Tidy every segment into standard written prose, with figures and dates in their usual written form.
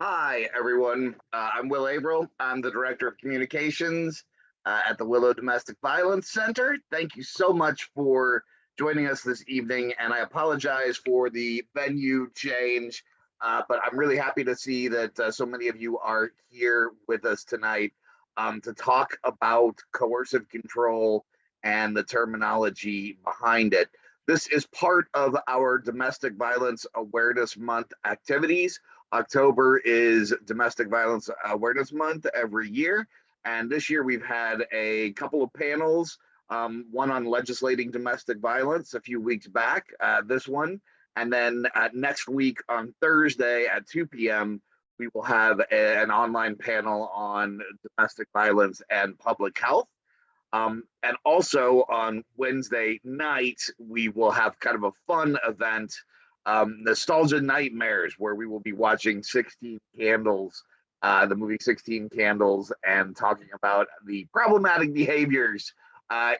Hi, everyone. I'm Will Averill. I'm the Director of Communications at the Willow Domestic Violence Center. Thank you so much for joining us this evening, and I apologize for the venue change, but I'm really happy to see that so many of you are here with us tonight to talk about coercive control and the terminology behind it. This is part of our Domestic Violence Awareness Month activities. October is Domestic Violence Awareness Month every year. And this year we've had a couple of panels, one on legislating domestic violence a few weeks back, this one. And then next week on Thursday at 2 p.m., we will have an online panel on domestic violence and public health. And also on Wednesday night, we will have kind of a fun event, Nostalgia Nightmares, where we will be watching 16 Candles, the movie 16 Candles, and talking about the problematic behaviors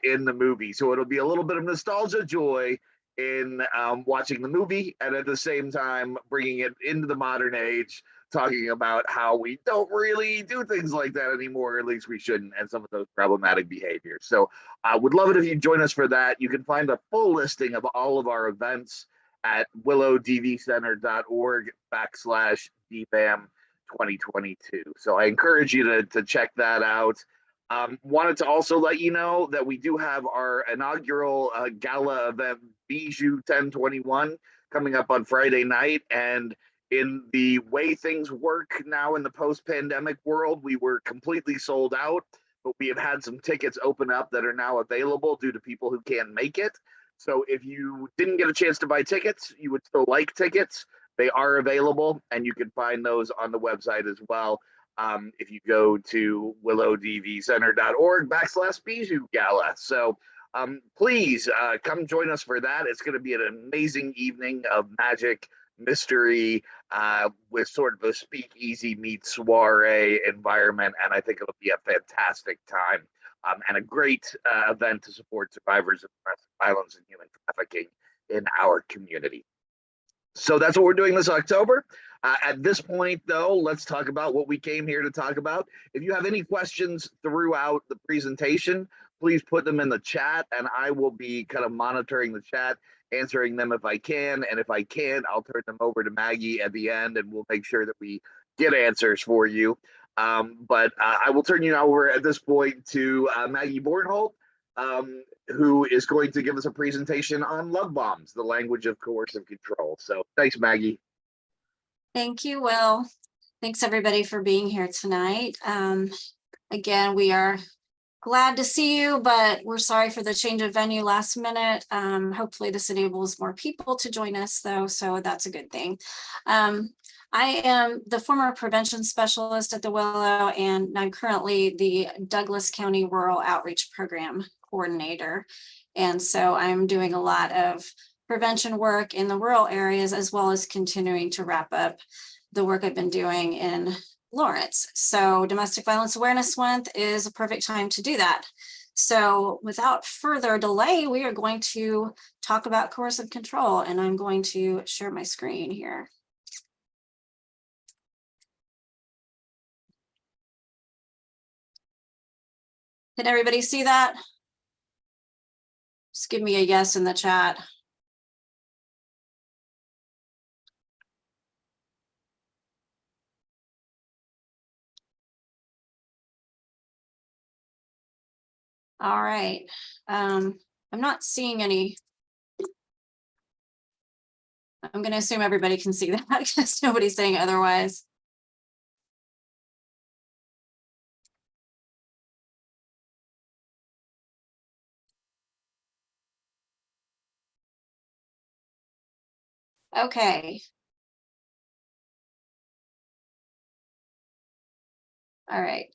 in the movie. So it'll be a little bit of nostalgia joy in watching the movie, and at the same time bringing it into the modern age, talking about how we don't really do things like that anymore, or at least we shouldn't, and some of those problematic behaviors. So I would love it if you join us for that. You can find a full listing of all of our events at willowdvcenter.org/DBAM 2022. So I encourage you to check that out. Wanted to also let you know that we do have our inaugural gala event, Bijou 1021, coming up on Friday night. And in the way things work now in the post-pandemic world, we were completely sold out, but we have had some tickets open up that are now available due to people who can't make it. So if you didn't get a chance to buy tickets, you would still like tickets, they are available, and you can find those on the website as well. If you go to willowdvcenter.org/Bijou Gala. So please come join us for that. It's going to be an amazing evening of magic, mystery, with sort of a speakeasy meets soiree environment, and I think it'll be a fantastic time and a great event to support survivors of domestic violence and human trafficking in our community. So that's what we're doing this October. At this point, though, let's talk about what we came here to talk about. If you have any questions throughout the presentation, please put them in the chat, and I will be kind of monitoring the chat, answering them if I can. And if I can't, I'll turn them over to Maggie at the end, and we'll make sure that we get answers for you. But I will turn you over at this point to Maggie Bornholdt, who is going to give us a presentation on Lovebombs, the language of coercive control. So thanks, Maggie. Thank you, Will. Thanks everybody for being here tonight. Again, we are glad to see you, but we're sorry for the change of venue last minute. Hopefully this enables more people to join us though, so that's a good thing. I am the former prevention specialist at the Willow, and I'm currently the Douglas County Rural Outreach Program Coordinator. And so I'm doing a lot of prevention work in the rural areas, as well as continuing to wrap up the work I've been doing in Lawrence. So Domestic Violence Awareness Month is a perfect time to do that. So without further delay, we are going to talk about coercive control, and I'm going to share my screen here. Can everybody see that? Just give me a yes in the chat. All right. I'm not seeing any. I'm going to assume everybody can see that because nobody's saying otherwise. Okay. All right.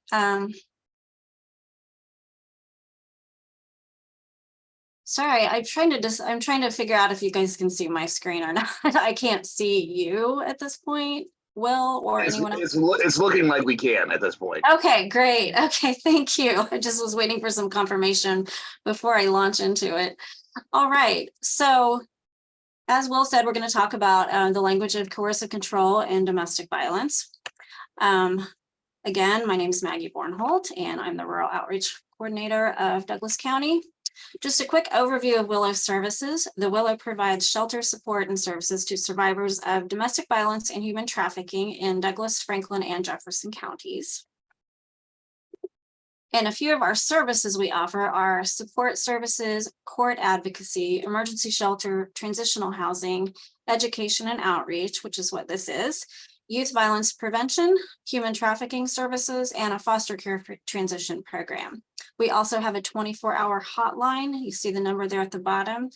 Sorry, I'm trying to figure out if you guys can see my screen or not. I can't see you at this point, Will, or anyone else. It's looking like we can at this point. Okay, great. Okay, thank you. I just was waiting for some confirmation before I launch into it. All right, so as Will said, we're going to talk about the language of coercive control and domestic violence. Again, my name is Maggie Bornholdt, and I'm the Rural Outreach Coordinator of Douglas County. Just a quick overview of Willow services. The Willow provides shelter support and services to survivors of domestic violence and human trafficking in Douglas, Franklin, and Jefferson counties. And a few of our services we offer are support services, court advocacy, emergency shelter, transitional housing, education and outreach, which is what this is, youth violence prevention, human trafficking services, and a foster care transition program. We also have a 24-hour hotline. You see the number there at the bottom.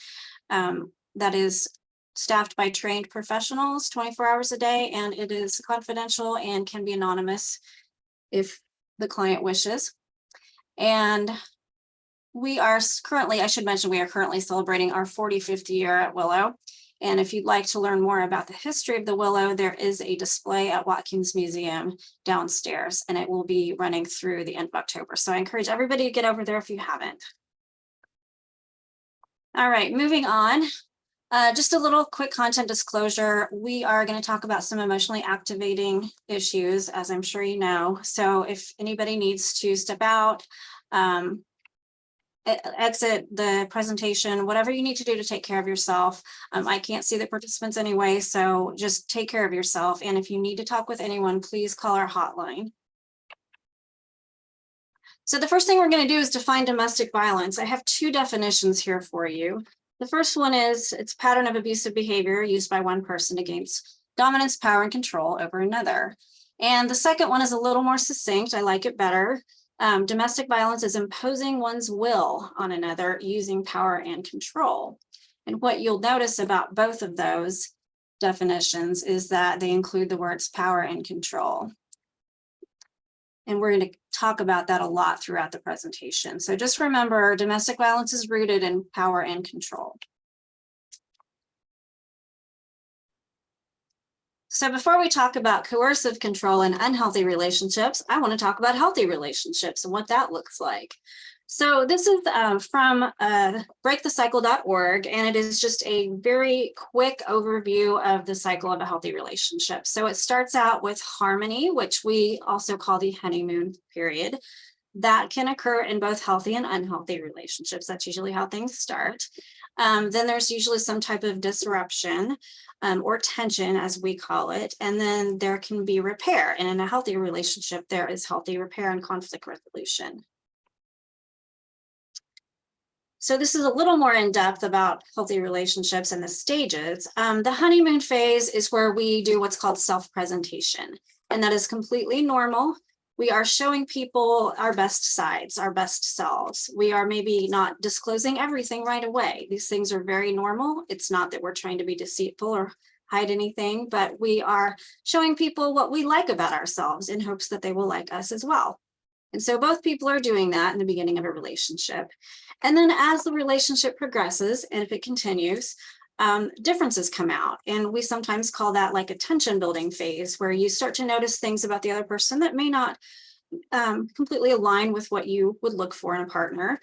That is staffed by trained professionals 24 hours a day, and it is confidential and can be anonymous if the client wishes. And we are currently, I should mention, we are currently celebrating our 45th year at Willow. And if you'd like to learn more about the history of the Willow, there is a display at Watkins Museum downstairs, and it will be running through the end of October. So I encourage everybody to get over there if you haven't. All right, moving on. Just a little quick content disclosure. We are going to talk about some emotionally activating issues, as I'm sure you know. So if anybody needs to step out, exit the presentation, whatever you need to do to take care of yourself. I can't see the participants anyway, so just take care of yourself. And if you need to talk with anyone, please call our hotline. So the first thing we're going to do is define domestic violence. I have two definitions here for you. The first one is it's a pattern of abusive behavior used by one person against dominance, power, and control over another. And the second one is a little more succinct. I like it better. Domestic violence is imposing one's will on another using power and control. And what you'll notice about both of those definitions is that they include the words power and control. And we're going to talk about that a lot throughout the presentation. So just remember, domestic violence is rooted in power and control. So before we talk about coercive control and unhealthy relationships, I want to talk about healthy relationships and what that looks like. So this is from breakthecycle.org, and it is just a very quick overview of the cycle of a healthy relationship. So it starts out with harmony, which we also call the honeymoon period. That can occur in both healthy and unhealthy relationships. That's usually how things start. Then there's usually some type of disruption or tension, as we call it. And then there can be repair. And in a healthy relationship, there is healthy repair and conflict resolution. So this is a little more in depth about healthy relationships and the stages. The honeymoon phase is where we do what's called self-presentation, and that is completely normal. We are showing people our best sides, our best selves. We are maybe not disclosing everything right away. These things are very normal. It's not that we're trying to be deceitful or hide anything, but we are showing people what we like about ourselves in hopes that they will like us as well. And so both people are doing that in the beginning of a relationship. And then as the relationship progresses, and if it continues, differences come out. And we sometimes call that like a tension building phase, where you start to notice things about the other person that may not completely align with what you would look for in a partner.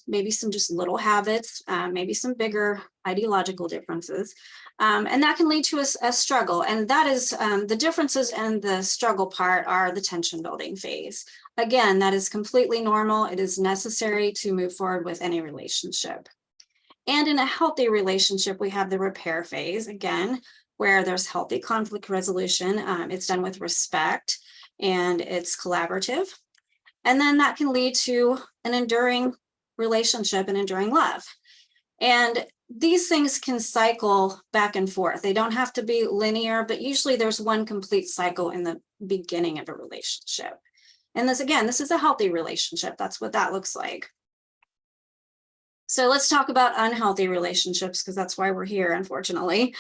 Maybe some just little habits, maybe some bigger ideological differences. And that can lead to a struggle. And that is the differences and the struggle part are the tension building phase. Again, that is completely normal. It is necessary to move forward with any relationship. And in a healthy relationship, we have the repair phase, again, where there's healthy conflict resolution. It's done with respect and it's collaborative. And then that can lead to an enduring relationship and enduring love. And these things can cycle back and forth. They don't have to be linear, but usually there's one complete cycle in the beginning of a relationship. And this, again, this is a healthy relationship. That's what that looks like. So let's talk about unhealthy relationships, because that's why we're here, unfortunately.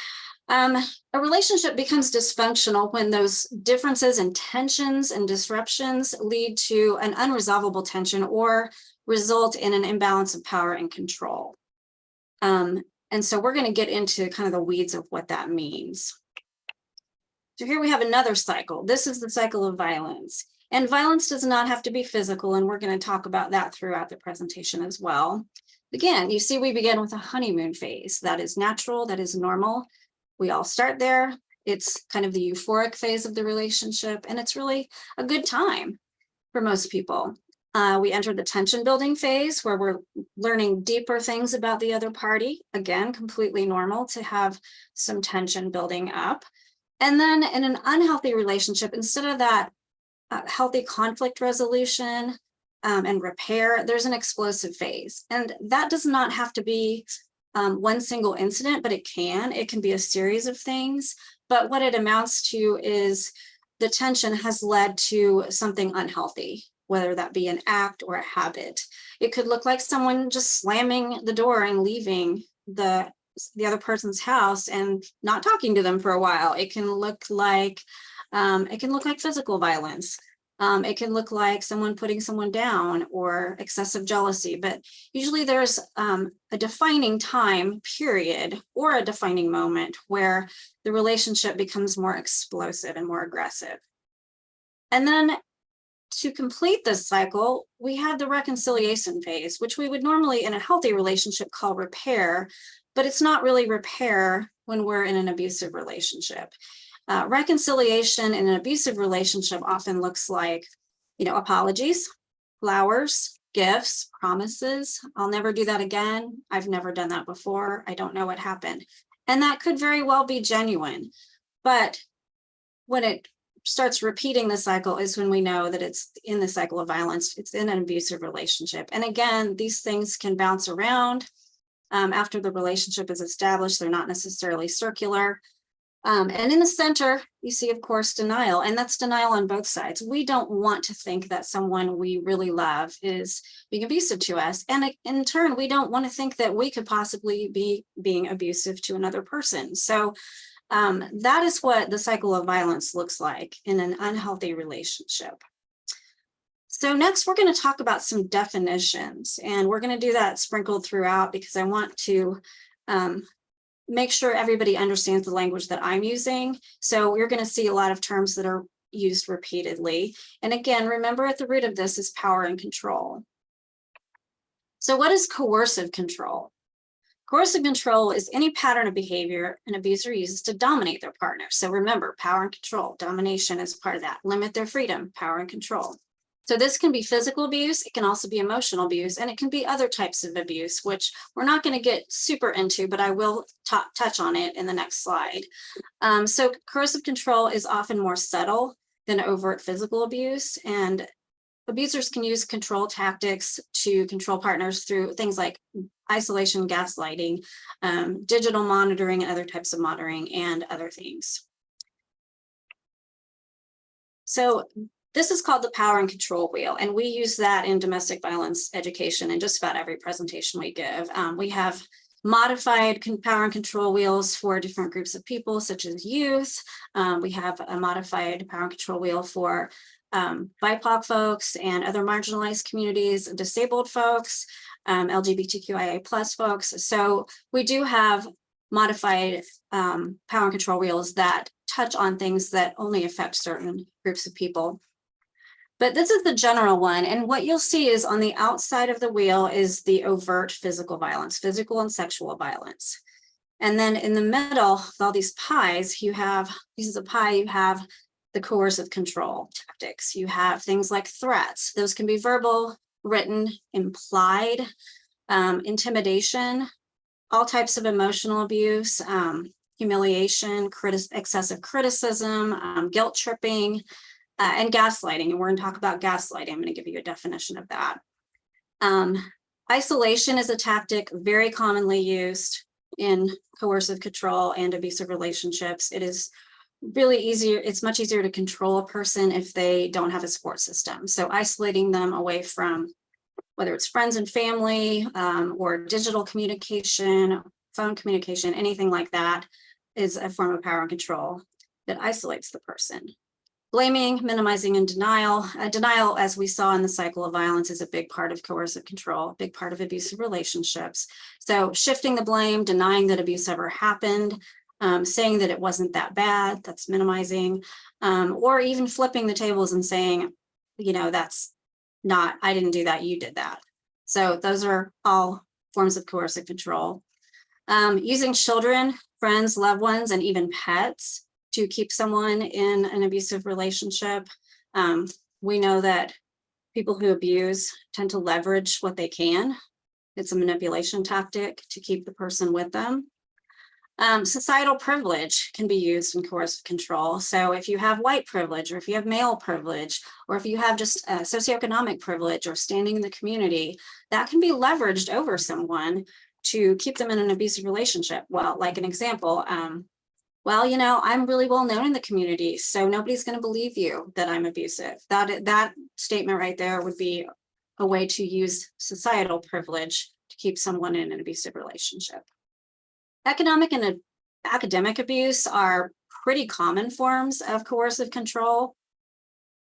A relationship becomes dysfunctional when those differences and tensions and disruptions lead to an unresolvable tension or result in an imbalance of power and control. And so we're going to get into kind of the weeds of what that means. So here we have another cycle. This is the cycle of violence. And violence does not have to be physical, and we're going to talk about that throughout the presentation as well. Again, you see we begin with a honeymoon phase. That is natural, that is normal. We all start there. It's kind of the euphoric phase of the relationship, and it's really a good time for most people. We enter the tension building phase where we're learning deeper things about the other party. Again, completely normal to have some tension building up. And then in an unhealthy relationship, instead of that healthy conflict resolution and repair, there's an explosive phase. And that does not have to be one single incident, but it can be a series of things. But what it amounts to is the tension has led to something unhealthy, whether that be an act or a habit. It could look like someone just slamming the door and leaving the other person's house and not talking to them for a while. It can look like physical violence. It can look like someone putting someone down or excessive jealousy, but usually there's a defining time period or a defining moment where the relationship becomes more explosive and more aggressive. And then to complete this cycle, we have the reconciliation phase, which we would normally in a healthy relationship call repair, but it's not really repair when we're in an abusive relationship. Reconciliation in an abusive relationship often looks like, apologies, flowers, gifts, promises. I'll never do that again. I've never done that before. I don't know what happened. And that could very well be genuine. But when it starts repeating the cycle is when we know that it's in the cycle of violence. It's in an abusive relationship. And again, these things can bounce around after the relationship is established. They're not necessarily circular. And in the center, you see, of course, denial, and that's denial on both sides. We don't want to think that someone we really love is being abusive to us. And in turn, we don't want to think that we could possibly be being abusive to another person. So that is what the cycle of violence looks like in an unhealthy relationship. So next, we're going to talk about some definitions, and we're going to do that sprinkled throughout because I want to make sure everybody understands the language that I'm using. So you're going to see a lot of terms that are used repeatedly. And again, remember at the root of this is power and control. So what is coercive control? Coercive control is any pattern of behavior an abuser uses to dominate their partner. So remember, power and control, domination is part of that. Limit their freedom, power and control. So this can be physical abuse, it can also be emotional abuse, and it can be other types of abuse, which we're not going to get super into, but I will touch on it in the next slide. So coercive control is often more subtle than overt physical abuse, and abusers can use control tactics to control partners through things like isolation, gaslighting, digital monitoring, and other types of monitoring, and other things. So this is called the power and control wheel, and we use that in domestic violence education in just about every presentation we give. We have modified power and control wheels for different groups of people, such as youth. We have a modified power and control wheel for BIPOC folks and other marginalized communities, disabled folks, LGBTQIA+ folks. So we do have modified power and control wheels that touch on things that only affect certain groups of people. But this is the general one. And what you'll see is on the outside of the wheel is the overt physical violence, physical and sexual violence. And then in the middle, with all these pies, you have pieces of pie, you have the coercive control tactics. You have things like threats. Those can be verbal, written, implied, intimidation, all types of emotional abuse, humiliation, excessive criticism, guilt tripping, and gaslighting. And we're going to talk about gaslighting. I'm going to give you a definition of that. Isolation is a tactic very commonly used in coercive control and abusive relationships. It is really easier. It's much easier to control a person if they don't have a support system. So isolating them away from whether it's friends and family or digital communication, phone communication, anything like that is a form of power and control that isolates the person. Blaming, minimizing, and denial. Denial, as we saw in the cycle of violence, is a big part of coercive control, a big part of abusive relationships. So shifting the blame, denying that abuse ever happened, saying that it wasn't that bad, that's minimizing, or even flipping the tables and saying, that's not, I didn't do that, you did that. So those are all forms of coercive control. Using children, friends, loved ones, and even pets to keep someone in an abusive relationship. We know that people who abuse tend to leverage what they can. It's a manipulation tactic to keep the person with them. Societal privilege can be used in coercive control. So if you have white privilege, or if you have male privilege, or if you have just socioeconomic privilege or standing in the community, that can be leveraged over someone to keep them in an abusive relationship. Well, like an example, well, you know, I'm really well known in the community, so nobody's going to believe you that I'm abusive. That statement right there would be a way to use societal privilege to keep someone in an abusive relationship. Economic and academic abuse are pretty common forms of coercive control,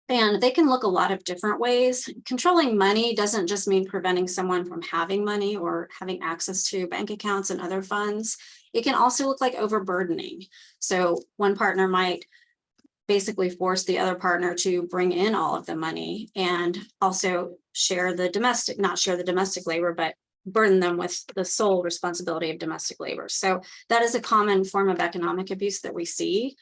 and they can look a lot of different ways. Controlling money doesn't just mean preventing someone from having money or having access to bank accounts and other funds. It can also look like overburdening. So one partner might basically force the other partner to bring in all of the money and also share the domestic, not share the domestic labor, but burden them with the sole responsibility of domestic labor. So that is a common form of economic abuse that we see.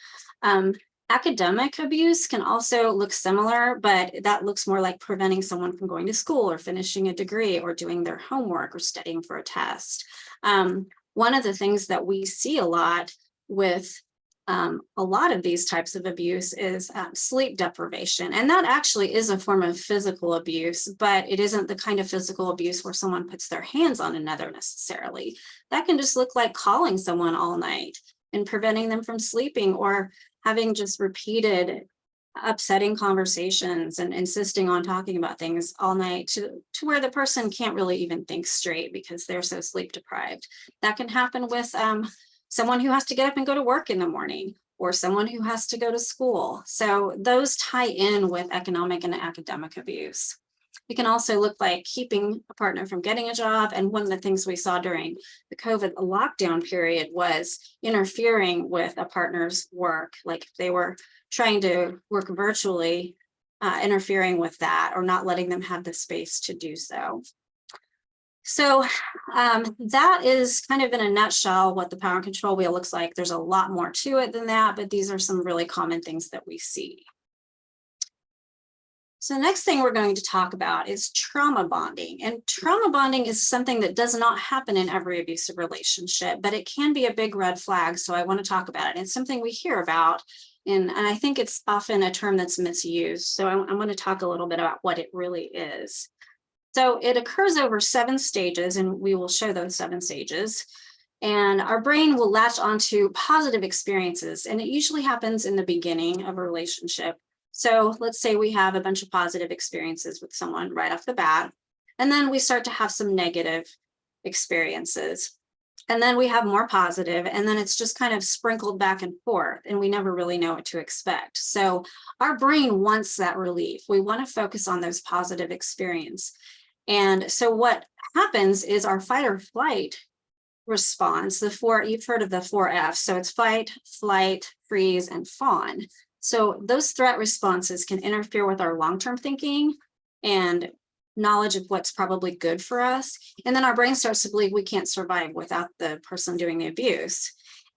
Academic abuse can also look similar, but that looks more like preventing someone from going to school or finishing a degree or doing their homework or studying for a test. One of the things that we see a lot with a lot of these types of abuse is sleep deprivation. And that actually is a form of physical abuse, but it isn't the kind of physical abuse where someone puts their hands on another necessarily. That can just look like calling someone all night and preventing them from sleeping, or having just repeated upsetting conversations and insisting on talking about things all night to where the person can't really even think straight because they're so sleep deprived. That can happen with someone who has to get up and go to work in the morning, or someone who has to go to school. So those tie in with economic and academic abuse. It can also look like keeping a partner from getting a job. And one of the things we saw during the COVID lockdown period was interfering with a partner's work. Like if they were trying to work virtually, interfering with that or not letting them have the space to do so. So that is kind of in a nutshell what the power and control wheel looks like. There's a lot more to it than that, but these are some really common things that we see. So the next thing we're going to talk about is trauma bonding. And trauma bonding is something that does not happen in every abusive relationship, but it can be a big red flag. So I want to talk about it. It's something we hear about, and I think it's often a term that's misused. So I'm going to talk a little bit about what it really is. So it occurs over 7 stages, and we will show those 7 stages. And our brain will latch onto positive experiences, and it usually happens in the beginning of a relationship. So let's say we have a bunch of positive experiences with someone right off the bat, and then we start to have some negative experiences. And then we have more positive, and then it's just kind of sprinkled back and forth, and we never really know what to expect. So our brain wants that relief. We want to focus on those positive experiences. And so what happens is our fight or flight response, you've heard of the 4 F's. So it's fight, flight, freeze, and fawn. So those threat responses can interfere with our long-term thinking and knowledge of what's probably good for us. And then our brain starts to believe we can't survive without the person doing the abuse.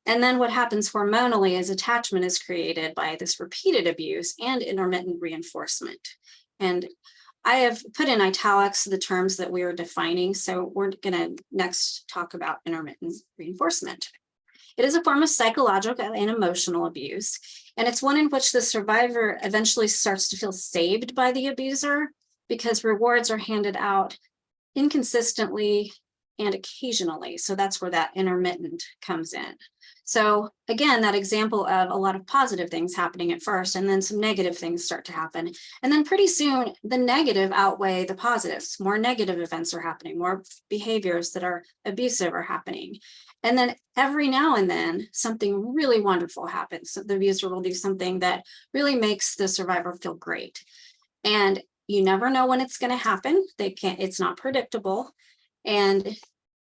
And then what happens hormonally is attachment is created by this repeated abuse and intermittent reinforcement. And I have put in italics the terms that we are defining. So we're going to next talk about intermittent reinforcement. It is a form of psychological and emotional abuse, and it's one in which the survivor eventually starts to feel saved by the abuser because rewards are handed out inconsistently and occasionally. So that's where that intermittent comes in. So again, that example of a lot of positive things happening at first, and then some negative things start to happen. And then pretty soon the negative outweigh the positives. More negative events are happening, more behaviors that are abusive are happening. And then every now and then something really wonderful happens. So the abuser will do something that really makes the survivor feel great. And you never know when it's going to happen. It's not predictable, and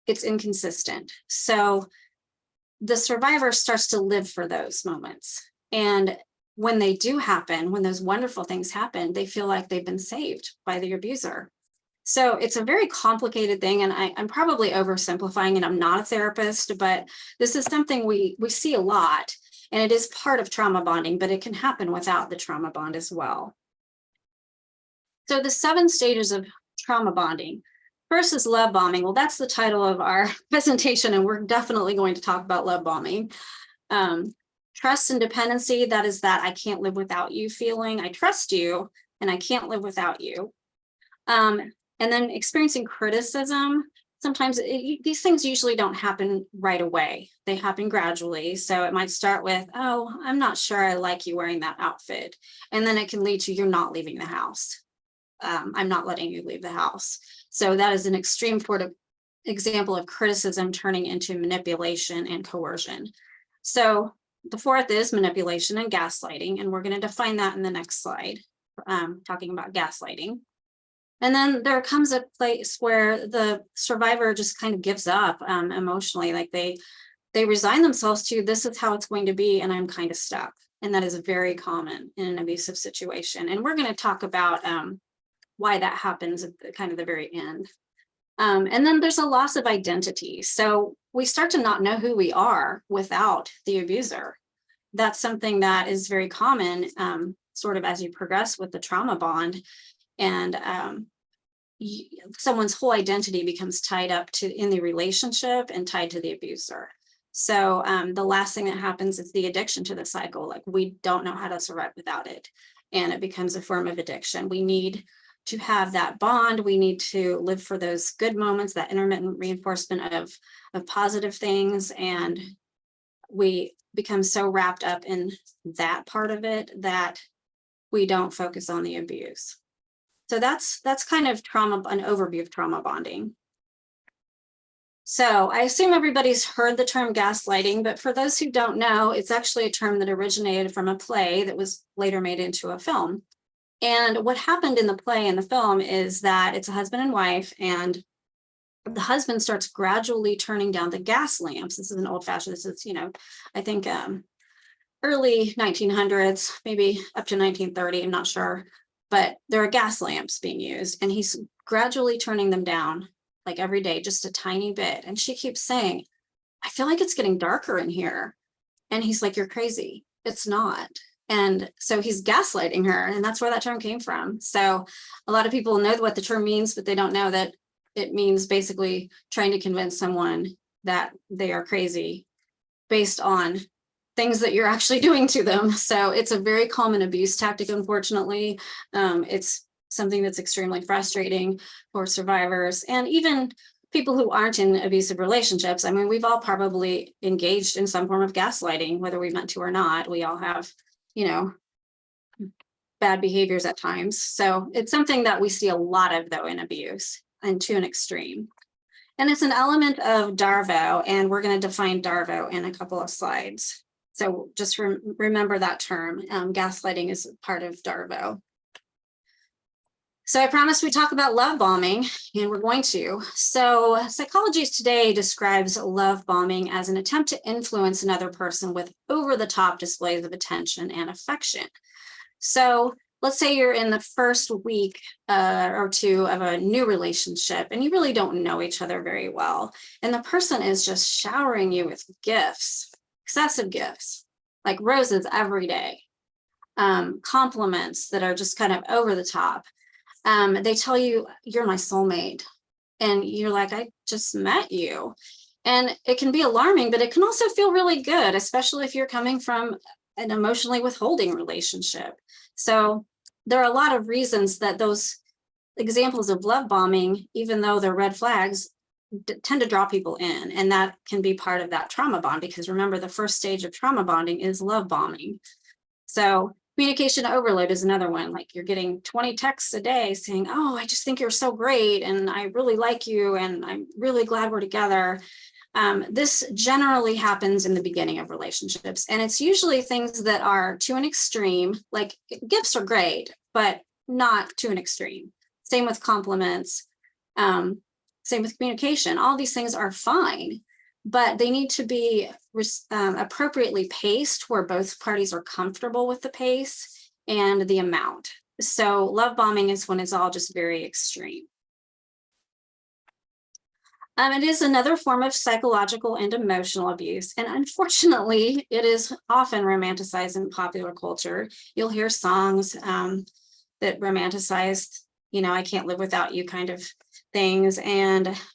it's inconsistent. So the survivor starts to live for those moments. And when they do happen, when those wonderful things happen, they feel like they've been saved by the abuser. So it's a very complicated thing, and I'm probably oversimplifying, and I'm not a therapist, but this is something we see a lot. And it is part of trauma bonding, but it can happen without the trauma bond as well. So the 7 stages of trauma bonding. First is love bombing. Well, that's the title of our presentation, and we're definitely going to talk about love bombing. Trust and dependency, that is that I can't live without you feeling. I trust you, and I can't live without you. And then experiencing criticism. Sometimes these things usually don't happen right away. They happen gradually. So it might start with, oh, I'm not sure I like you wearing that outfit. And then it can lead to you're not leaving the house. I'm not letting you leave the house. So that is an extreme example of criticism turning into manipulation and coercion. So the 4th is manipulation and gaslighting, and we're going to define that in the next slide, talking about gaslighting. And then there comes a place where the survivor just kind of gives up emotionally, like they resign themselves to, this is how it's going to be, and I'm kind of stuck. And that is very common in an abusive situation. And we're going to talk about why that happens at kind of the very end. And then there's a loss of identity. So we start to not know who we are without the abuser. That's something that is very common sort of as you progress with the trauma bond. And someone's whole identity becomes tied up in the relationship and tied to the abuser. So the last thing that happens is the addiction to the cycle. Like, we don't know how to survive without it. And it becomes a form of addiction. We need to have that bond. We need to live for those good moments, that intermittent reinforcement of positive things. And we become so wrapped up in that part of it that we don't focus on the abuse. So that's kind of an overview of trauma bonding. So I assume everybody's heard the term gaslighting, but for those who don't know, it's actually a term that originated from a play that was later made into a film. And what happened in the play and the film is that it's a husband and wife, and the husband starts gradually turning down the gas lamps. This is an old fashioned, this is, I think early 1900s, maybe up to 1930, I'm not sure. But there are gas lamps being used, and he's gradually turning them down, like every day, just a tiny bit. And she keeps saying, I feel like it's getting darker in here. And he's like, you're crazy. It's not. And so he's gaslighting her, and that's where that term came from. So a lot of people know what the term means, but they don't know that it means basically trying to convince someone that they are crazy based on things that you're actually doing to them. So it's a very common abuse tactic, unfortunately. It's something that's extremely frustrating for survivors and even people who aren't in abusive relationships. I mean, we've all probably engaged in some form of gaslighting, whether we meant to or not. We all have, bad behaviors at times. So it's something that we see a lot of, though, in abuse, and to an extreme. And it's an element of Darvo, and we're going to define Darvo in a couple of slides. So just remember that term. Gaslighting is part of Darvo. So I promised we'd talk about love bombing, and we're going to. So psychology today describes love bombing as an attempt to influence another person with over-the-top displays of attention and affection. So let's say you're in the first week or two of a new relationship, and you really don't know each other very well. And the person is just showering you with gifts, excessive gifts, like roses every day, compliments that are just kind of over the top. They tell you, you're my soulmate. And you're like, I just met you. And it can be alarming, but it can also feel really good, especially if you're coming from an emotionally withholding relationship. So there are a lot of reasons that those examples of love bombing, even though they're red flags, tend to draw people in. And that can be part of that trauma bond, because remember, the first stage of trauma bonding is love bombing. So communication overload is another one. Like, you're getting 20 texts a day saying, oh, I just think you're so great, and I really like you, and I'm really glad we're together. This generally happens in the beginning of relationships, and it's usually things that are to an extreme. Like, gifts are great, but not to an extreme. Same with compliments, same with communication. All these things are fine, but they need to be appropriately paced, where both parties are comfortable with the pace and the amount. So love bombing is when it's all just very extreme. It is another form of psychological and emotional abuse. And unfortunately, it is often romanticized in popular culture. You'll hear songs that romanticize, I can't live without you kind of things.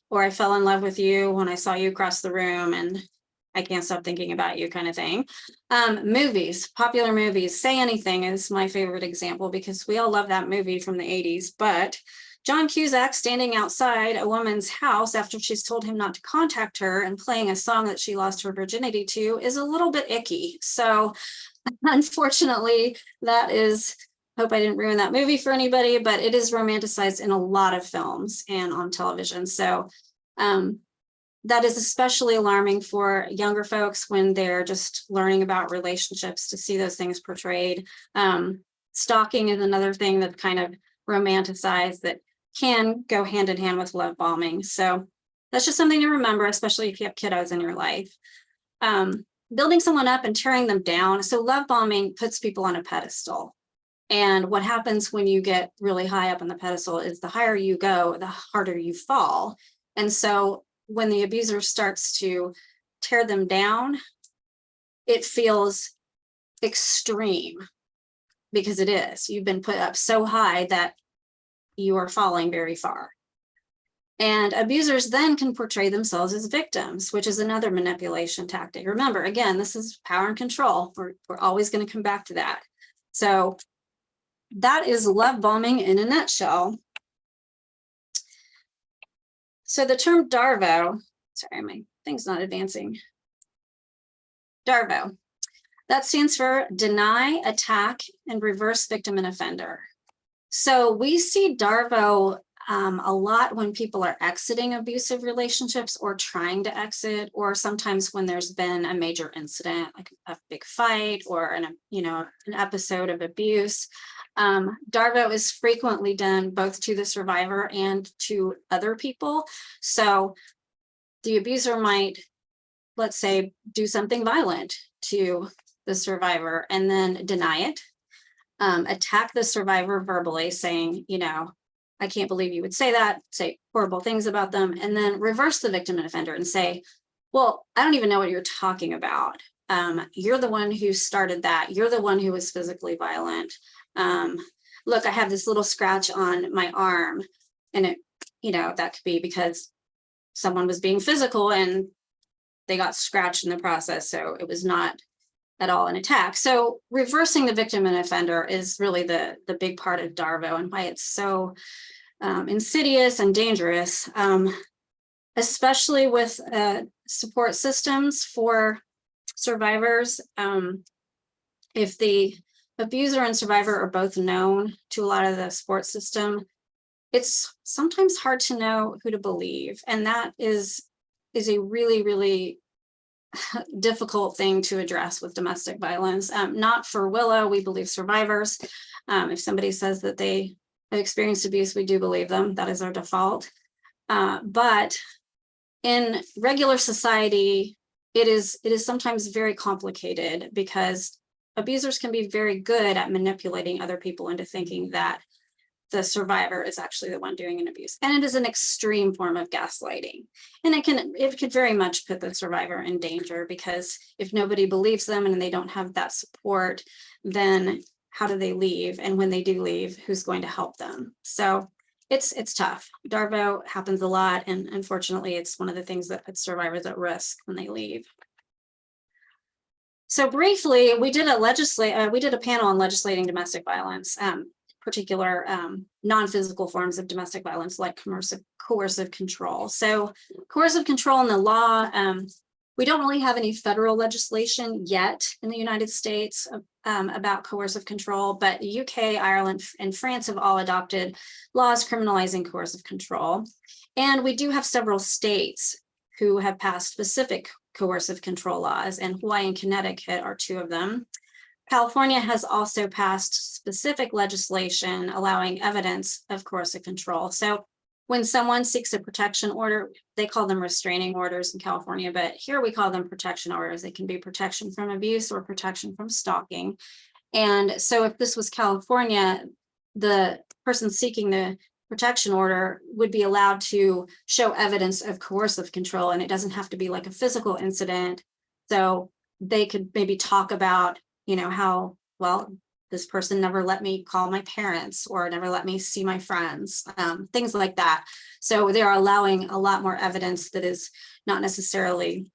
Or I fell in love with you when I saw you across the room and I can't stop thinking about you kind of thing. Movies, popular movies, Say Anything is my favorite example because we all love that movie from the 80s, but John Cusack standing outside a woman's house after she's told him not to contact her and playing a song that she lost her virginity to is a little bit icky. So unfortunately, that is, hope I didn't ruin that movie for anybody, but it is romanticized in a lot of films and on television. So that is especially alarming for younger folks when they're just learning about relationships to see those things portrayed. Stalking is another thing that's kind of romanticized that can go hand in hand with love bombing. So that's just something to remember, especially if you have kiddos in your life. Building someone up and tearing them down. So love bombing puts people on a pedestal. And what happens when you get really high up on the pedestal is the higher you go, the harder you fall. And so when the abuser starts to tear them down, it feels extreme because it is. You've been put up so high that you are falling very far. And abusers then can portray themselves as victims, which is another manipulation tactic. Remember, again, this is power and control. We're always going to come back to that. So that is love bombing in a nutshell. So the term DARVO, sorry, my thing's not advancing. DARVO, that stands for Deny, Attack, and Reverse Victim and Offender. So we see DARVO a lot when people are exiting abusive relationships or trying to exit, or sometimes when there's been a major incident, like a big fight or an episode of abuse. DARVO is frequently done both to the survivor and to other people. So the abuser might, let's say, do something violent to the survivor and then deny it. Attack the survivor verbally, saying, I can't believe you would say that, say horrible things about them, and then reverse the victim and offender and say, well, I don't even know what you're talking about. You're the one who started that. You're the one who was physically violent. Look, I have this little scratch on my arm, and it, that could be because someone was being physical and they got scratched in the process. So it was not at all an attack. So reversing the victim and offender is really the big part of DARVO and why it's so insidious and dangerous, especially with support systems for survivors. If the abuser and survivor are both known to a lot of the support system, it's sometimes hard to know who to believe. And that is a really, really difficult thing to address with domestic violence. Not for Willow, we believe survivors. If somebody says that they have experienced abuse, we do believe them. That is our default. But in regular society, it is sometimes very complicated because abusers can be very good at manipulating other people into thinking that the survivor is actually the one doing an abuse. And it is an extreme form of gaslighting. And it could very much put the survivor in danger, because if nobody believes them and they don't have that support, then how do they leave? And when they do leave, who's going to help them? So it's tough. DARVO happens a lot. And unfortunately, it's one of the things that puts survivors at risk when they leave. So briefly, we did a panel on legislating domestic violence, particular non-physical forms of domestic violence like coercive control. So coercive control in the law, we don't really have any federal legislation yet in the United States about coercive control, but UK, Ireland, and France have all adopted laws criminalizing coercive control. And we do have several states who have passed specific coercive control laws, and Hawaii and Connecticut are two of them. California has also passed specific legislation allowing evidence of coercive control. So when someone seeks a protection order, they call them restraining orders in California, but here we call them protection orders. They can be protection from abuse or protection from stalking. And so if this was California, the person seeking the protection order would be allowed to show evidence of coercive control, and it doesn't have to be like a physical incident. So they could maybe talk about, you know, how, well, this person never let me call my parents or never let me see my friends, things like that. So they're allowing a lot more evidence that is not necessarily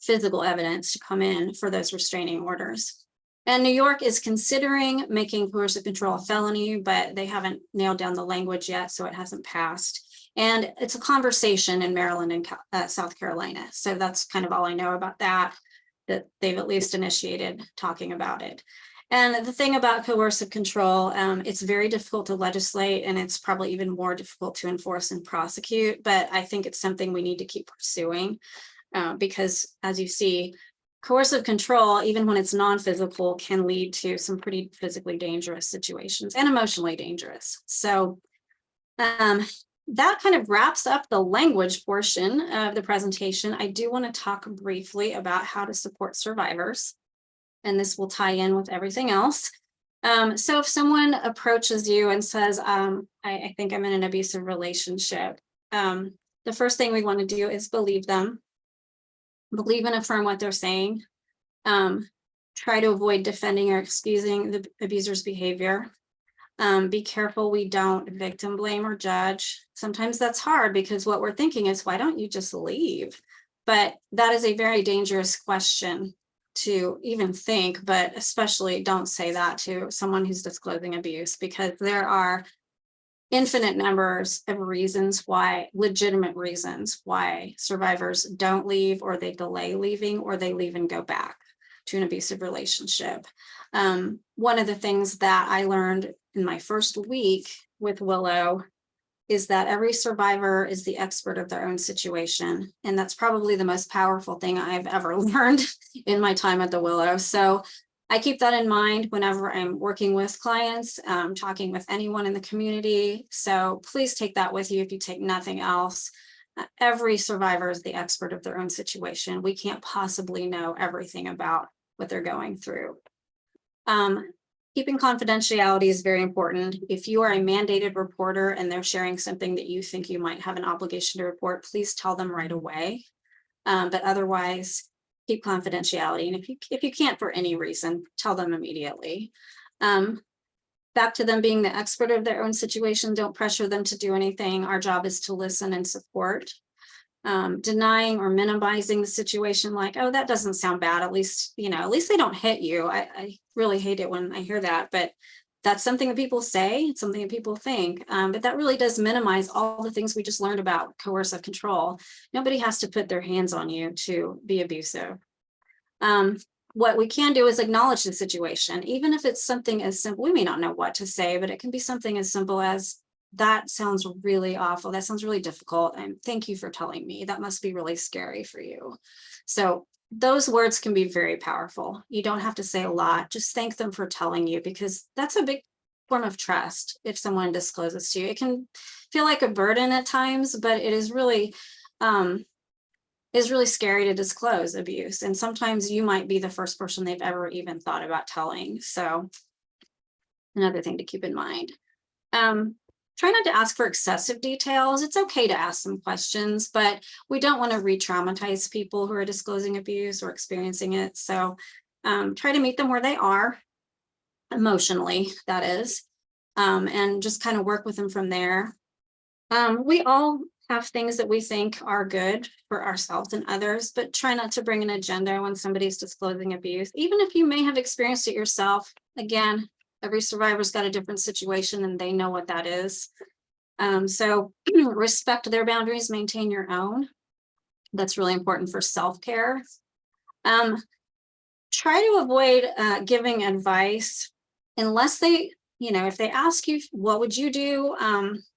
physical evidence to come in for those restraining orders. And New York is considering making coercive control a felony, but they haven't nailed down the language yet, so it hasn't passed. And it's a conversation in Maryland and South Carolina. So that's kind of all I know about that they've at least initiated talking about it. And the thing about coercive control, it's very difficult to legislate, and it's probably even more difficult to enforce and prosecute, but I think it's something we need to keep pursuing because, as you see, coercive control, even when it's non-physical, can lead to some pretty physically dangerous situations and emotionally dangerous. So that kind of wraps up the language portion of the presentation. I do want to talk briefly about how to support survivors, and this will tie in with everything else. So if someone approaches you and says, I think I'm in an abusive relationship, the first thing we want to do is believe them. Believe and affirm what they're saying. Try to avoid defending or excusing the abuser's behavior. Be careful we don't victim blame or judge. Sometimes that's hard because what we're thinking is, why don't you just leave? But that is a very dangerous question to even think, but especially don't say that to someone who's disclosing abuse, because there are infinite numbers of reasons why, legitimate reasons why survivors don't leave, or they delay leaving, or they leave and go back to an abusive relationship. One of the things that I learned in my first week with Willow is that every survivor is the expert of their own situation. And that's probably the most powerful thing I've ever learned in my time at the Willow. So I keep that in mind whenever I'm working with clients, talking with anyone in the community. So please take that with you if you take nothing else. Every survivor is the expert of their own situation. We can't possibly know everything about what they're going through. Keeping confidentiality is very important. If you are a mandated reporter and they're sharing something that you think you might have an obligation to report, please tell them right away. But otherwise, keep confidentiality. And if you can't for any reason, tell them immediately. Back to them being the expert of their own situation, don't pressure them to do anything. Our job is to listen and support. Denying or minimizing the situation, like, oh, that doesn't sound bad. At least, you know, at least they don't hit you. I really hate it when I hear that, but that's something that people say. It's something that people think, but that really does minimize all the things we just learned about coercive control. Nobody has to put their hands on you to be abusive. What we can do is acknowledge the situation, even if it's something as simple. We may not know what to say, but it can be something as simple as, that sounds really awful. That sounds really difficult. And thank you for telling me. That must be really scary for you. So those words can be very powerful. You don't have to say a lot. Just thank them for telling you, because that's a big form of trust. If someone discloses to you, it can feel like a burden at times, but it is really scary to disclose abuse. And sometimes you might be the first person they've ever even thought about telling. So another thing to keep in mind. Try not to ask for excessive details. It's okay to ask some questions, but we don't want to re-traumatize people who are disclosing abuse or experiencing it. So try to meet them where they are, emotionally, that is, and just kind of work with them from there. We all have things that we think are good for ourselves and others, but try not to bring an agenda when somebody's disclosing abuse, even if you may have experienced it yourself. Again, every survivor's got a different situation and they know what that is. So respect their boundaries, maintain your own. That's really important for self-care. Try to avoid giving advice unless they, you know, if they ask you, what would you do?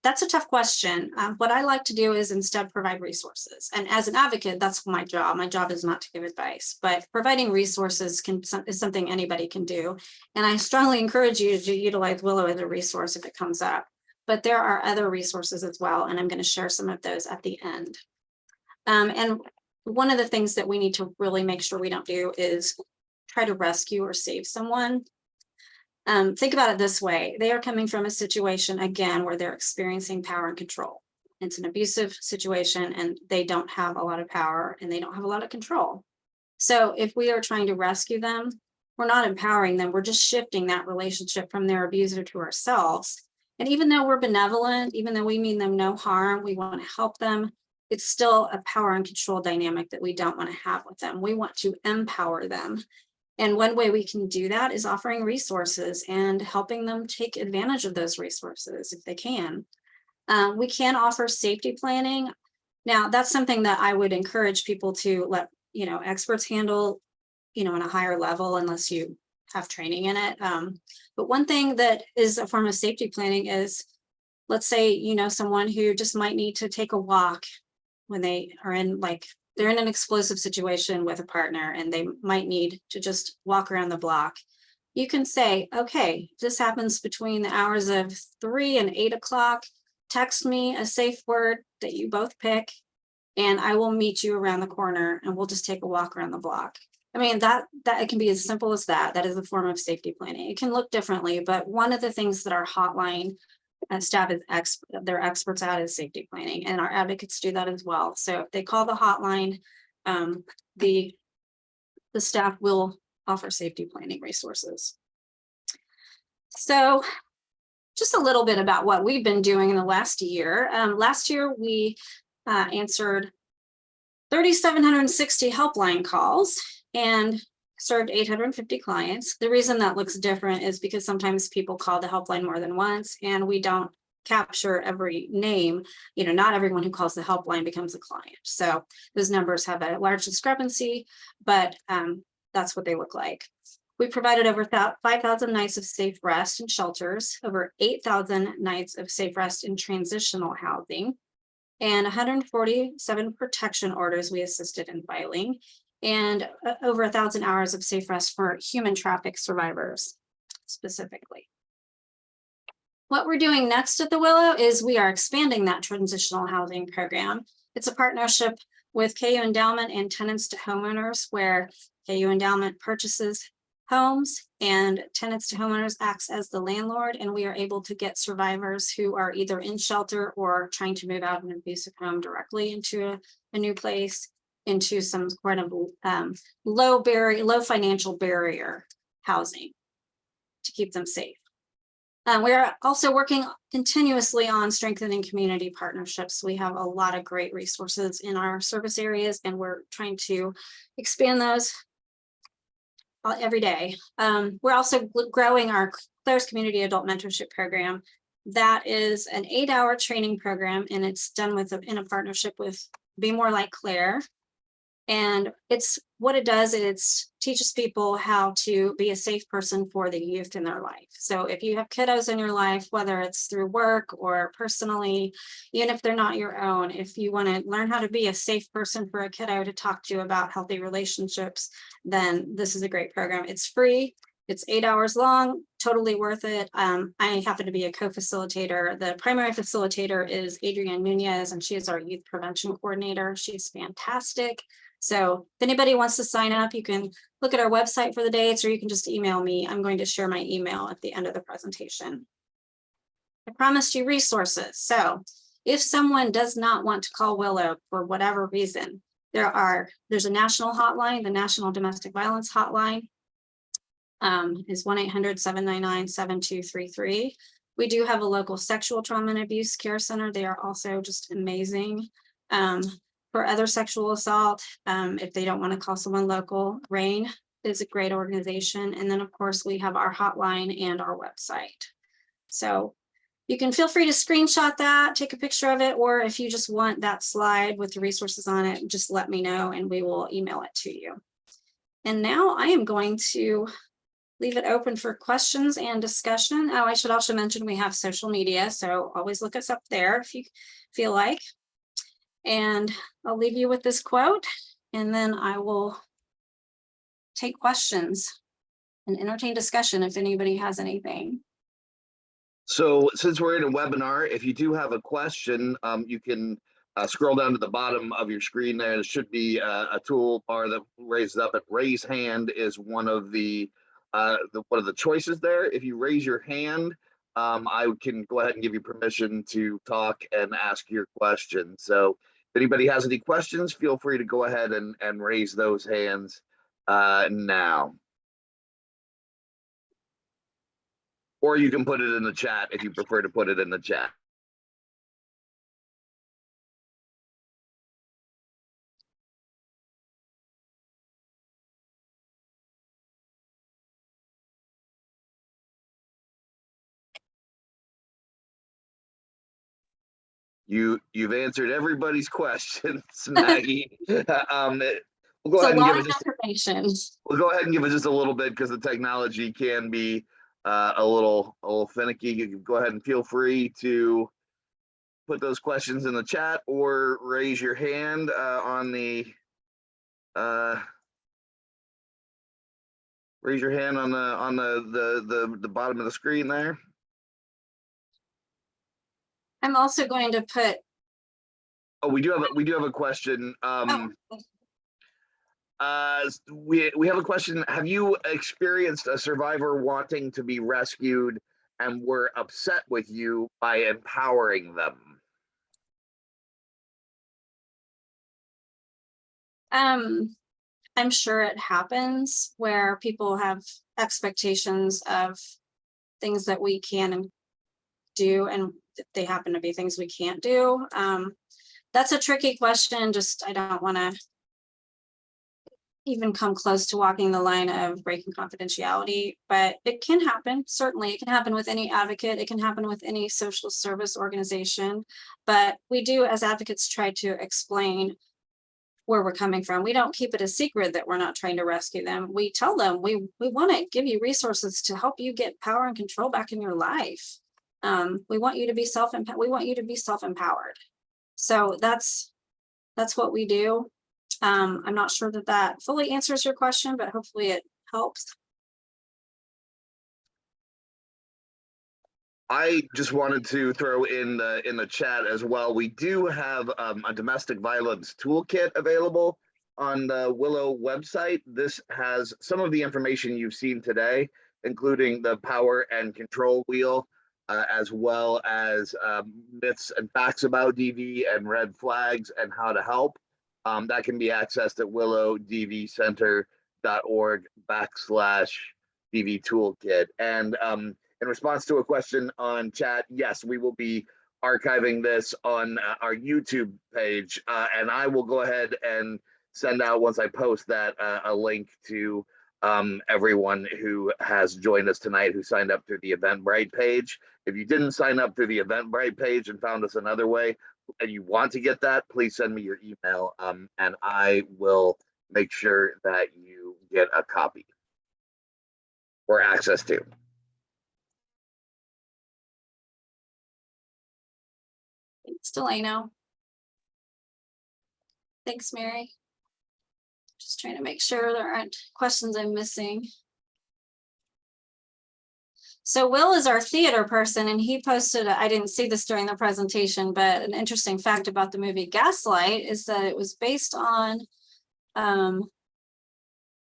That's a tough question. What I like to do is instead provide resources. And as an advocate, that's my job. My job is not to give advice, but providing resources is something anybody can do. And I strongly encourage you to utilize Willow as a resource if it comes up. But there are other resources as well, and I'm going to share some of those at the end. And one of the things that we need to really make sure we don't do is try to rescue or save someone. Think about it this way. They are coming from a situation, again, where they're experiencing power and control. It's an abusive situation and they don't have a lot of power and they don't have a lot of control. So if we are trying to rescue them, we're not empowering them. We're just shifting that relationship from their abuser to ourselves. And even though we're benevolent, even though we mean them no harm, we want to help them, it's still a power and control dynamic that we don't want to have with them. We want to empower them. And one way we can do that is offering resources and helping them take advantage of those resources if they can. We can offer safety planning. Now, that's something that I would encourage people to let experts handle, in a higher level, unless you have training in it. But one thing that is a form of safety planning is, let's say, someone who just might need to take a walk when they are in they're in an explosive situation with a partner and they might need to just walk around the block. You can say, okay, this happens between the hours of 3 and 8 o'clock. Text me a safe word that you both pick and I will meet you around the corner and we'll just take a walk around the block. I mean, that it can be as simple as that. That is a form of safety planning. It can look differently, but one of the things that our hotline staff is they're experts at is safety planning, and our advocates do that as well. So if they call the hotline, the staff will offer safety planning resources. So just a little bit about what we've been doing in the last year. Last year, we answered 3,760 helpline calls and served 850 clients. The reason that looks different is because sometimes people call the helpline more than once and we don't capture every name. Not everyone who calls the helpline becomes a client. So those numbers have a large discrepancy, but that's what they look like. We provided over 5,000 nights of safe rest in shelters, over 8,000 nights of safe rest in transitional housing, and 147 protection orders we assisted in filing, and over 1,000 hours of safe rest for human traffic survivors specifically. What we're doing next at the Willow is we are expanding that transitional housing program. It's a partnership with KU Endowment and Tenants to Homeowners, where KU Endowment purchases homes and Tenants to Homeowners acts as the landlord, and we are able to get survivors who are either in shelter or trying to move out of an abusive home directly into a new place, into some kind of low financial barrier housing to keep them safe. We're also working continuously on strengthening community partnerships. We have a lot of great resources in our service areas, and we're trying to expand those every day. We're also growing our Claire's Community Adult Mentorship Program. That is an 8-hour training program, and it's done in a partnership with Be More Like Claire. And it's what it does is teaches people how to be a safe person for the youth in their life. So if you have kiddos in your life, whether it's through work or personally, even if they're not your own, if you want to learn how to be a safe person for a kiddo to talk to about healthy relationships, then this is a great program. It's free. It's 8 hours long, totally worth it. I happen to be a co-facilitator. The primary facilitator is Adrienne Nunez, and she is our youth prevention coordinator. She's fantastic. So if anybody wants to sign up, you can look at our website for the dates, or you can just email me. I'm going to share my email at the end of the presentation. I promised you resources. So if someone does not want to call Willow for whatever reason, there's a national hotline. The National Domestic Violence Hotline is 1-800-799-7233. We do have a local sexual trauma and abuse care center. They are also just amazing. For other sexual assault, if they don't want to call someone local, RAIN is a great organization. And then of course we have our hotline and our website. So you can feel free to screenshot that, take a picture of it, or if you just want that slide with the resources on it, just let me know and we will email it to you. And now I am going to leave it open for questions and discussion. Oh, I should also mention we have social media, so always look us up there if you feel like. And I'll leave you with this quote, and then I will take questions and entertain discussion if anybody has anything. So since we're in a webinar, if you do have a question, you can scroll down to the bottom of your screen there. There should be a toolbar that raises up. Raise hand is one of the one of the choices there. If you raise your hand, I can go ahead and give you permission to talk and ask your question. So if anybody has any questions, feel free to go ahead and raise those hands now. Or you can put it in the chat if you prefer to put it in the chat. You've answered everybody's questions, Maggie. We'll go ahead and give it just information. We'll go ahead and give it just a little bit because the technology can be a little finicky. You can go ahead and feel free to put those questions in the chat or raise your hand on the raise your hand on the bottom of the screen there. I'm also going to put. Oh, we do have a question. We have a question. Have you experienced a survivor wanting to be rescued and were upset with you by empowering them? I'm sure it happens where people have expectations of things that we can do, and they happen to be things we can't do. That's a tricky question. Just, I don't want to even come close to walking the line of breaking confidentiality, but it can happen. Certainly it can happen with any advocate. It can happen with any social service organization, but we do as advocates try to explain where we're coming from. We don't keep it a secret that we're not trying to rescue them. We tell them we want to give you resources to help you get power and control back in your life. We want you to be self-empowered. So that's what we do. I'm not sure that fully answers your question, but hopefully it helps. I just wanted to throw in the chat as well. We do have a domestic violence toolkit available on the Willow website. This has some of the information you've seen today, including the power and control wheel, as well as myths and facts about DV and red flags and how to help. That can be accessed at willowdvcenter.org/DV toolkit. And in response to a question on chat, yes, we will be archiving this on our YouTube page. And I will go ahead and send out, once I post that, a link to everyone who has joined us tonight who signed up through the Eventbrite page. If you didn't sign up through the Eventbrite page and found us another way, and you want to get that, please send me your email and I will make sure that you get a copy or access to. Thanks, Delano. Thanks, Mary. Just trying to make sure there aren't questions I'm missing. So Will is our theater person, and he posted, I didn't see this during the presentation, but an interesting fact about the movie Gaslight is that it was based on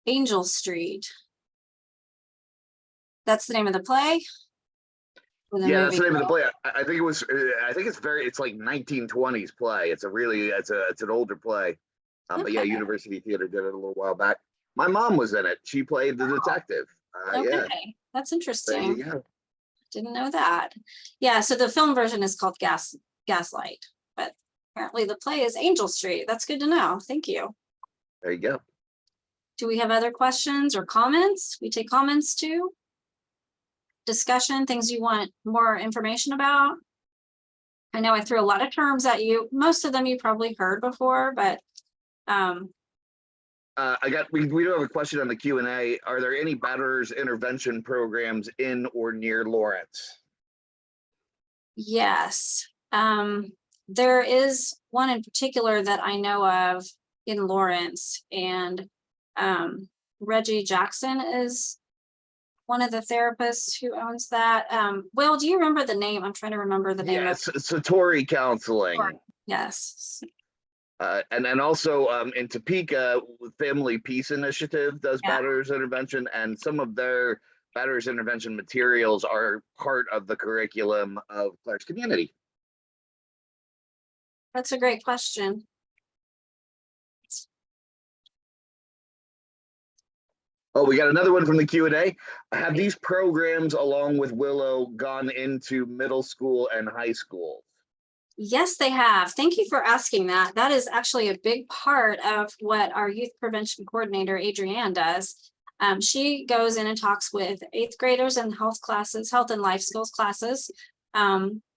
Angel Street. That's the name of the play? Yeah, that's the name of the play. I think it was, it's like 1920s play. It's an older play. Okay. But yeah, University Theater did it a little while back. My mom was in it. She played the detective. Okay, yeah. That's interesting. There you go. Didn't know that. Yeah, so the film version is called Gaslight, but apparently the play is Angel Street. That's good to know. Thank you. There you go. Do we have other questions or comments? We take comments too. Discussion, things you want more information about. I know I threw a lot of terms at you. Most of them you probably heard before, but we do have a question on the Q&A. Are there any batterers intervention programs in or near Lawrence? Yes. There is one in particular that I know of in Lawrence, and Reggie Jackson is one of the therapists who owns that. Will, do you remember the name? I'm trying to remember the name. Yes, Satori Counseling. Yes. And then also in Topeka, Family Peace Initiative does Yeah. batterers intervention, and some of their batterers intervention materials are part of the curriculum of Claire's community. That's a great question. Oh, we got another one from the Q&A. Have these programs along with Willow gone into middle school and high school? Yes, they have. Thank you for asking that. That is actually a big part of what our youth prevention coordinator, Adrienne, does. She goes in and talks with 8th graders in health classes, health and life skills classes.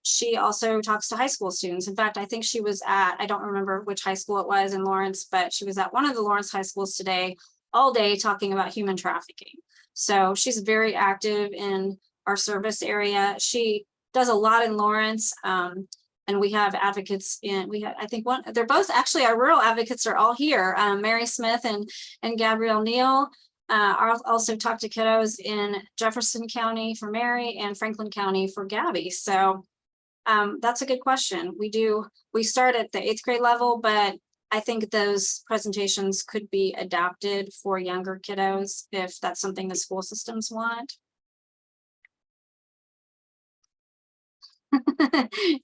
She also talks to high school students. In fact, I think she was at, I don't remember which high school it was in Lawrence, but she was at one of the Lawrence high schools today, all day talking about human trafficking. So she's very active in our service area. She does a lot in Lawrence. And we have advocates in, I think they're both actually, our rural advocates are all here. Mary Smith and Gabrielle Neal also talk to kiddos in Jefferson County for Mary and Franklin County for Gabby. So that's a good question. We start at the 8th grade level, but I think those presentations could be adapted for younger kiddos if that's something the school systems want.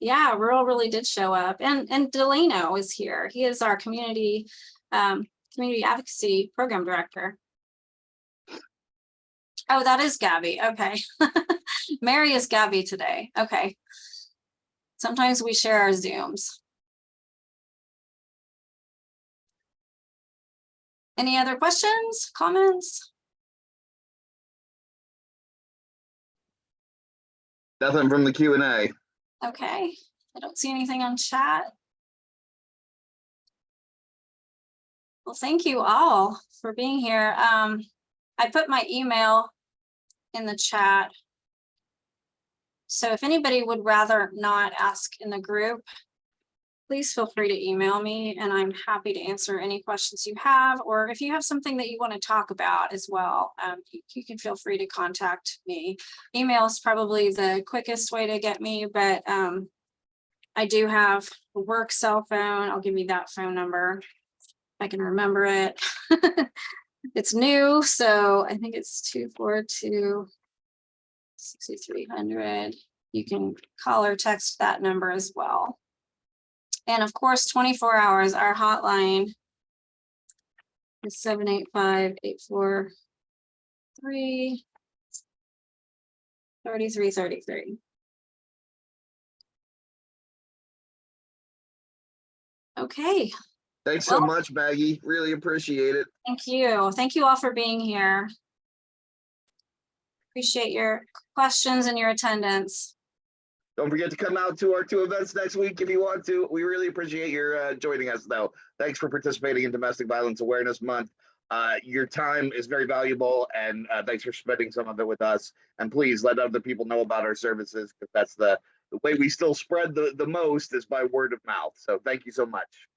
Yeah, rural really did show up, and Delano is here. He is our community advocacy program director. Oh, that is Gabby. Okay. Mary is Gabby today. Okay. Sometimes we share our Zooms. Any other questions, comments? Nothing from the Q&A. Okay, I don't see anything on chat. Well, thank you all for being here. I put my email in the chat. So if anybody would rather not ask in the group, please feel free to email me and I'm happy to answer any questions you have, or if you have something that you want to talk about as well, you can feel free to contact me. Email is probably the quickest way to get me, but I do have a work cell phone. I'll give you that phone number if I can remember it. It's new, so I think it's 242-6300. You can call or text that number as well. And of course, 24 hours, our hotline is 785-843-3333. Okay. Thanks so much, Maggie. Really appreciate it. Thank you. Thank you all for being here. Appreciate your questions and your attendance. Don't forget to come out to our 2 events next week if you want to. We really appreciate your joining us, though. Thanks for participating in Domestic Violence Awareness Month. Your time is very valuable, and thanks for spending some of it with us. And please let other people know about our services, because that's the way we still spread the most is by word of mouth. So thank you so much.